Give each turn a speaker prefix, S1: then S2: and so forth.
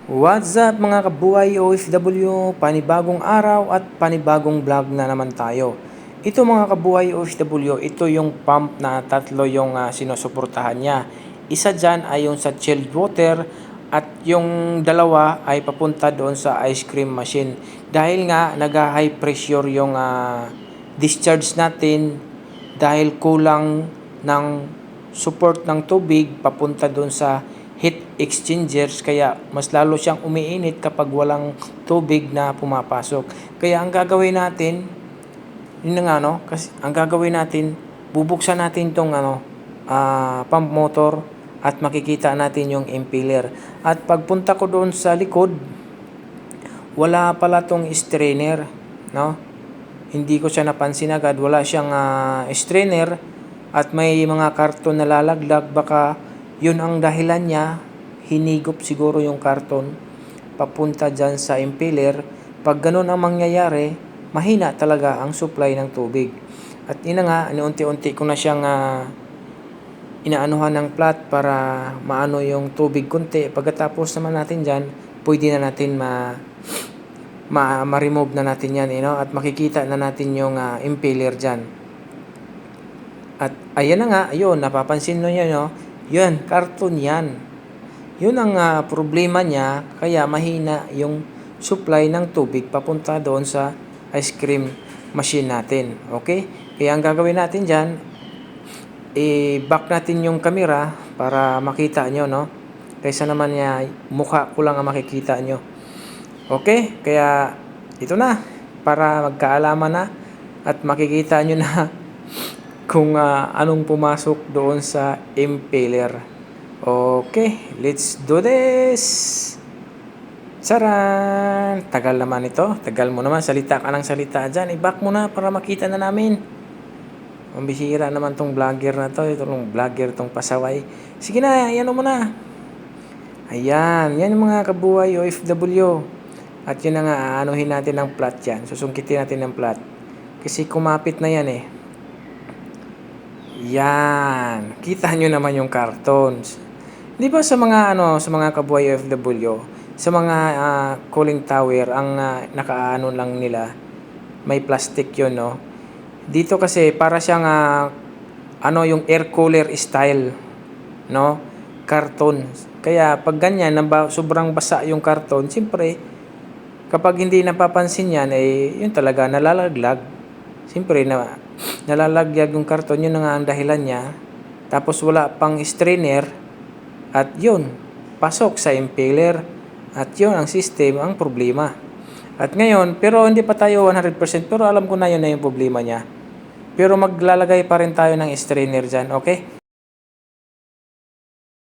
S1: What's up mga kabuhay OFW, panibagong araw at panibagong vlog na naman tayo. Ito mga kabuhay OFW, ito yung pump na tatlo yung sinusuportahan niya. Isa dyan ay yung sa chilled water at yung dalawa ay papunta doon sa ice cream machine. Dahil nga nag-high pressure yung discharge natin dahil kulang ng support ng tubig papunta doon sa heat exchangers, kaya mas lalo siyang umiinit kapag walang tubig na pumapasok. Kaya ang gagawin natin, yun nga kasi ang gagawin natin, bubuksan natin tong pump motor at makikita natin yung impeller. At pagpunta ko doon sa likod, wala pala tong strainer, no? Hindi ko siya napansin agad, wala siyang strainer at may mga karton na lalaglag. Baka yun ang dahilan niya, hinigop siguro yung karton papunta dyan sa impeller. Pag ganun ang mangyayari, mahina talaga ang supply ng tubig. At ina nga, unti-unti ko na siyang inaanuhan ng plat para maano yung tubig konti. Pagkatapos naman natin dyan, pwede na natin ma-remove na natin yan, at makikita na natin yung impeller dyan. At ayan na nga, ayun, napapansin nyo yan, yun, karton yan. Yun ang problema niya, kaya mahina yung supply ng tubig papunta doon sa ice cream machine natin. Okay? Kaya ang gagawin natin dyan, i-back natin yung camera para makita nyo, kaysa naman mukha ko lang ang makikita nyo. Okay? Kaya ito na, para magkaalaman na at makikita nyo na kung anong pumasok doon sa impeller. Okay, let's do this! Charan! Tagal naman ito. Tagal mo naman. Salita ka ng salita dyan. I-back mo na para makita na namin. Mambihira naman tong vlogger na to. Itong vlogger, tong pasaway. Sige na, yan mo na. Ayan, yan yung mga kabuhay OFW. At yun na nga, aanuhin natin ng plat yan. Susungkitin natin ng plat. Kasi kumapit na yan eh. Yan. Kita nyo naman yung cartons. Di ba sa mga sa mga kabuhay OFW, sa mga cooling tower, ang nakaano lang nila, may plastic yun, no? Dito kasi para siyang yung air cooler style, no? Karton. Kaya pag ganyan, sobrang basa yung karton, siyempre, kapag hindi napapansin yan, yun talaga, nalalaglag. Siyempre, nalalaglag yung karton, yun na nga ang dahilan niya. Tapos wala pang strainer, at yun, pasok sa impeller. At yun ang system, ang problema. At ngayon, pero hindi pa tayo 100%, pero alam ko na yun na yung problema niya. Pero maglalagay pa rin tayo ng strainer dyan, okay?